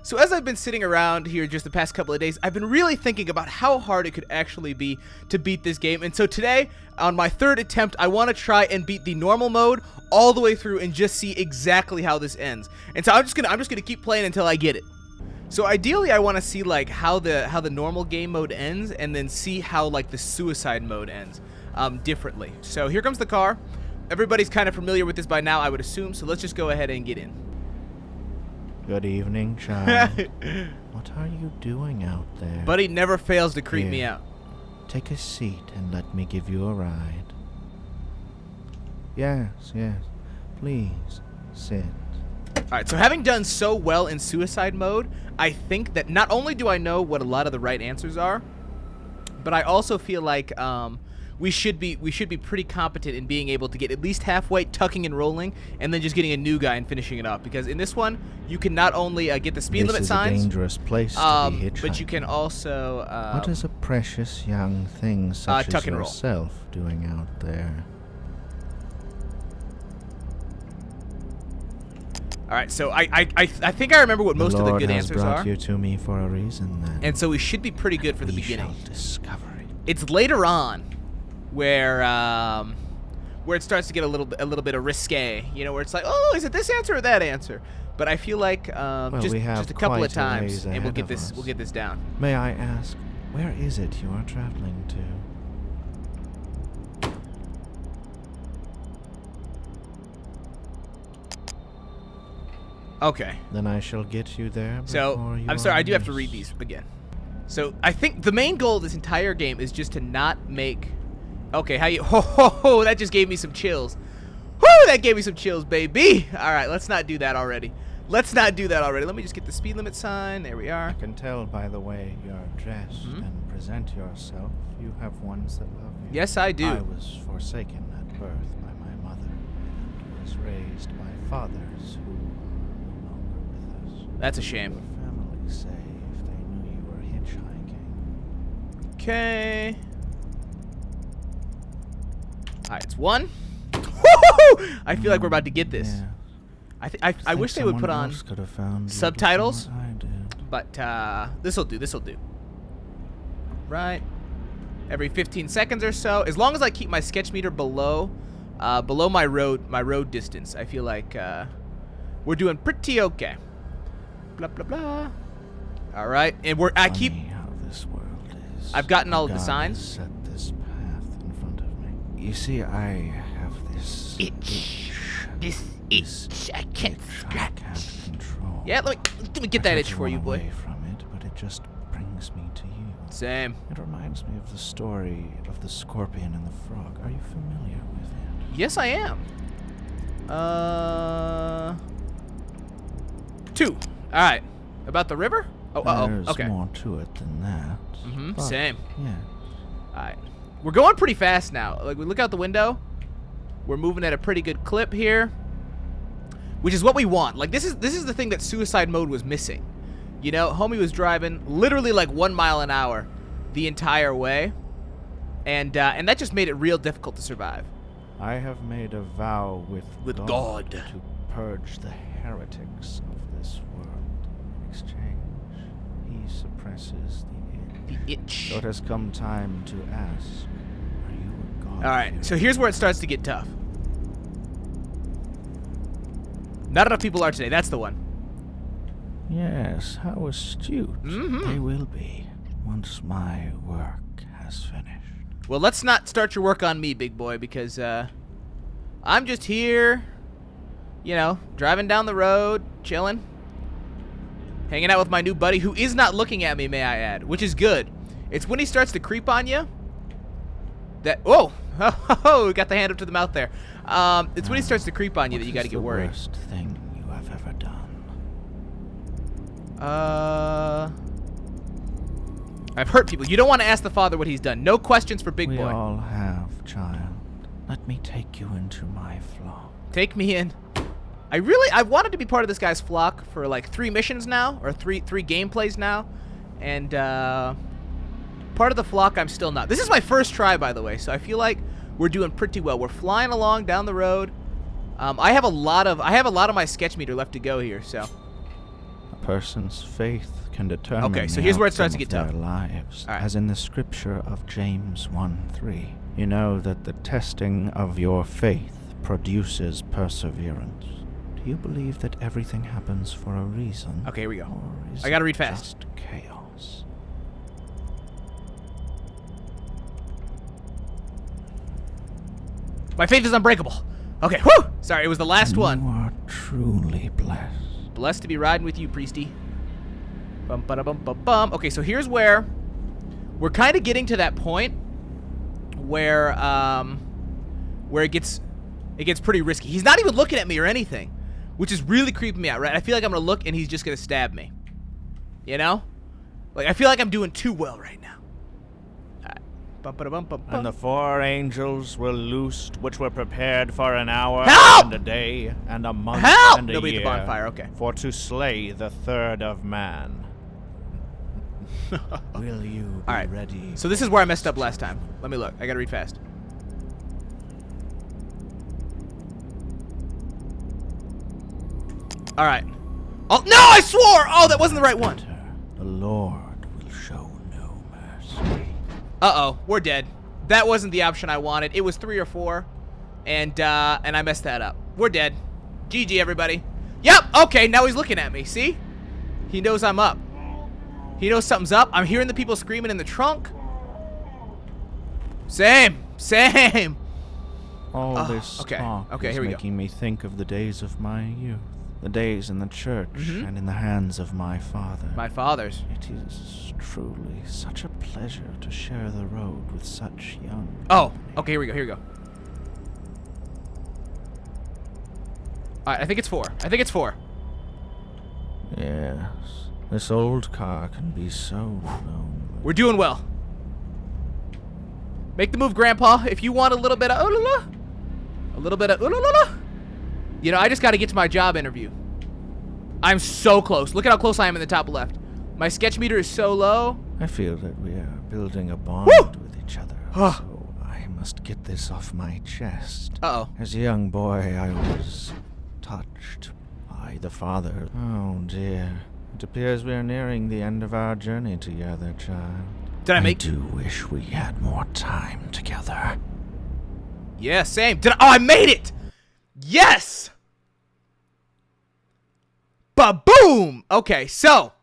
So as I've been sitting around here just the past couple of days, I've been really thinking about how hard it could actually be to beat this game. And so today, on my third attempt, I want to try and beat the normal mode all the way through and just see exactly how this ends. And so I'm just gonna keep playing until I get it. So ideally, I want to see like how the normal game mode ends, and then see how like the suicide mode ends differently. So here comes the car. Everybody's kind of familiar with this by now, I would assume. So let's just go ahead and get in. Good evening, child. What are you doing out there? Buddy never fails to creep me out. Take a seat and let me give you a ride. Yes, please, sit. Alright, so having done so well in suicide mode, I think that not only do I know what a lot of the right answers are, but I also feel like we should be pretty competent in being able to get at least halfway, tucking and rolling, and then just getting a new guy and finishing it off. Because in this one, you can not only get the speed limit signs, this is a dangerous place to be hitchhiking. but you can also what is a precious young thing such as yourself doing out there? All right, so I think I remember what most of the good answers are. The Lord has brought you to me for a reason, then. And so we should be pretty good for the beginning. We shall discover it. It's later on where it starts to get a little bit of risque, you know, where it's like, oh, is it this answer or that answer? But I feel like just a couple of times, and we'll get this down. May I ask, where is it you are traveling to? Okay. Then I shall get you there. So I'm sorry, I do have to read these again. So I think the main goal of this entire game is just to not make. Okay, how you? Ho, that just gave me some chills. Whoo, that gave me some chills, baby. All right, let's not do that already. Let me just get the speed limit sign. There we are. I can tell by the way you're dressed and present yourself, you have ones that love you. Yes, I do. I was forsaken at birth by my mother and was raised by fathers who are no longer with us. That's a shame. What would family say if they knew you were hitchhiking? Okay. Alright, it's one. I feel like we're about to get this. Yeah. I wish they would put on subtitles, but this'll do. Right. Every 15 seconds or so, as long as I keep my sketch meter below my road distance, I feel like we're doing pretty okay. Blah blah blah. All right, and how this world is. I've gotten all of the signs. Set this path in front of me. You see, I have this itch. This itch I can't control. Yeah, let me get that itch for you, boy. Away from it, but it just brings me to you. Same. It reminds me of the story of the scorpion and the frog. Are you familiar with it? Yes, I am. 2. All right. About the river? There's okay. more to it than that. Same. Yeah. All right. We're going pretty fast now. Like, we look out the window. We're moving at a pretty good clip here, which is what we want. Like, this is the thing that suicide mode was missing. You know, homie was driving literally like 1 mile an hour the entire way, and that just made it real difficult to survive. I have made a vow with God to purge the heretics of this world. In exchange, he suppresses the itch. So it has come time to ask, are you a God? All right, so here's where it starts to get tough. Not enough people are today. That's the one. Yes, how astute. They will be once my work has finished. Well, let's not start your work on me, big boy, because I'm just here, you know, driving down the road, chilling, hanging out with my new buddy, who is not looking at me, may I add, which is good. It's when he starts to creep on you that... Whoa! Oh, got the hand up to the mouth there. It's when he starts to creep on you that you got to get worried. What is the worst thing you have ever done? I've hurt people. You don't want to ask the father what he's done. No questions for big boy. We all have, child. Let me take you into my flock. Take me in. I've wanted to be part of this guy's flock for like 3 missions now, or three gameplays now, and part of the flock I'm still not. This is my first try, by the way, so I feel like we're doing pretty well. We're flying along down the road. I have a lot of my sketch meter left to go here, so. A person's faith can determine Okay, so the here's where it starts outcome to get of tough. their lives, All right. as in the scripture of James 1:3. You know that the testing of your faith produces perseverance. Do you believe that everything happens for a reason? Okay, here we go. Or is I gotta it read fast. just chaos? My faith is unbreakable. Okay, whew! Sorry, it was the last You one. are truly blessed. Blessed to be riding with you, priesty. Bum, ba, bum, bum, bum. Okay, so here's where we're kind of getting to that point where it gets pretty risky. He's not even looking at me or anything, which is really creeping me out, right? I feel like I'm gonna look and he's just gonna stab me. You know? Like, I feel like I'm doing too well right now. Alright. Bum, ba, bum, bum, bum. And the 4 angels were loosed, which were prepared for an hour Help! and a day and a month Help! and a Nobody at year, the bonfire, okay. for to slay the third of man. Will you be Alright, ready? so this is where I messed up last time. Let me look. I gotta read fast. Alright. Oh, no, I swore! Oh, that wasn't the right one. The Lord will show no mercy. Uh-oh, we're dead. That wasn't the option I wanted. It was 3 or 4, and I messed that up. We're dead. GG, everybody. Yep, okay, now he's looking at me, see? He knows I'm up. He knows something's up. I'm hearing the people screaming in the trunk. Same. All this okay. talk Okay, is here we go. making me think of the days of my youth, the days in the church and in the hands of my father. My father's. It is truly such a pleasure to share the road with such young Oh, company. okay, here we go. Alright, I think it's 4. Yes, this old car can be so lonely. We're doing well. Make the move, Grandpa, if you want a little bit of ooh-la-la. A little bit of ooh-la-la-la. You know, I just got to get to my job interview. I'm so close. Look at how close I am in the top left. My sketch meter is so low. I feel that we are building a bond Woo! with each other, Ah. so I must get this off my chest. Uh-oh. As a young boy, I was touched by the Father. Oh dear. It appears we are nearing the end of our journey together, child. Did I I make... do wish we had more time together. Yeah, same. Oh, I made it! Yes! Ba-boom! Okay, so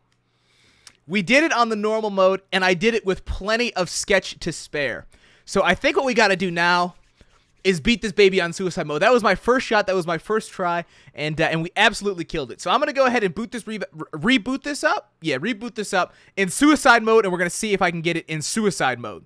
we did it on the normal mode, and I did it with plenty of sketch to spare. So I think what we got to do now is beat this baby on suicide mode. That was my first shot. That was my first try, and we absolutely killed it. So I'm gonna go ahead and reboot this up. Yeah, reboot this up in suicide mode, and we're gonna see if I can get it in suicide mode.